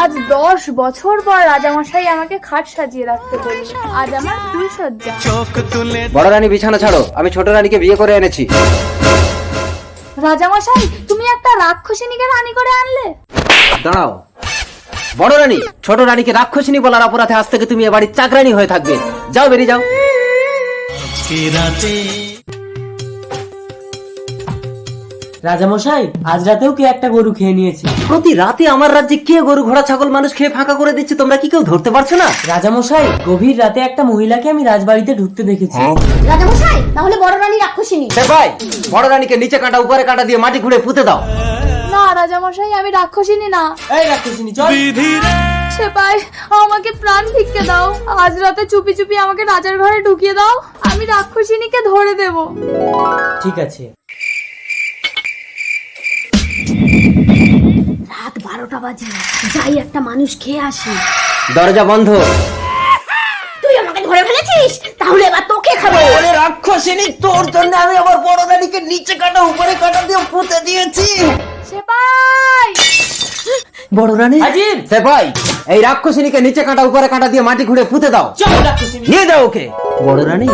আজ 10 বছর পর রাজামশাই আমাকে খাট সাজিয়ে রাখতে বলল। আজ আমার ফুলসজ্জা। বড় রানী বিছানা ছাড়ো, আমি ছোট রানীকে বিয়ে করে এনেছি। রাজামশাই, তুমি একটা রাক্ষসিনীকে রানী করে আনলে? দাঁড়াও, বড় রানী ছোট রানীকে রাক্ষসিনী বলার অপরাধে আজ থেকে তুমি এ বাড়ির চাকরানী হয়ে থাকবে। যাও, বেরিয়ে যাও। রাজামশাই, আজ রাতেও কে একটা গরু খেয়ে নিয়েছে। প্রতি রাতে আমার রাজ্যে কে গরু ঘোড়া ছাগল মানুষ খেয়ে ফাঁকা করে দিচ্ছে, তোমরা কি কেউ ধরতে পারছো না? রাজামশাই, গভীর রাতে একটা মহিলাকে আমি রাজবাড়িতে ঢুকতে দেখেছি। রাজামশাই, তাহলে বড় রানী রাক্ষসিনী। ভাই, বড় রানীকে নিচে কাটা উপরে কাটা দিয়ে মাটি ঘুরে পুঁতে দাও। না রাজামশাই, আমি রাক্ষসিনী না। এই রাক্ষসিনী, চল। সেপাই, আমাকে প্রাণ ভিক্ষে দাও। আজ রাতে চুপি চুপি আমাকে রাজার ঘরে ঢুকিয়ে দাও। আমি রাক্ষসিনীকে ধরে দেব। ঠিক আছে। রাত 12টা বাজে, যাই একটা মানুষ খেয়ে আসি। দরজা বন্ধ। তুই আমাকে ধরে ফেলেছিস, তাহলে এবার তোকে খাবো। ওরে রাক্ষসিনী, তোর জন্য আমি আমার বড় রানীকে নিচে কাটা উপরে কাটা দিয়ে পুঁতে দিয়েছি। সেপাই, বড় রানী হাজির। ভাই, এই রাক্ষসিনীকে নিচে কাটা উপরে কাটা দিয়ে মাটি ঘুরে পুঁতে দাও। চল রাক্ষসিনী। নিয়ে যাও ওকে। বড় রানী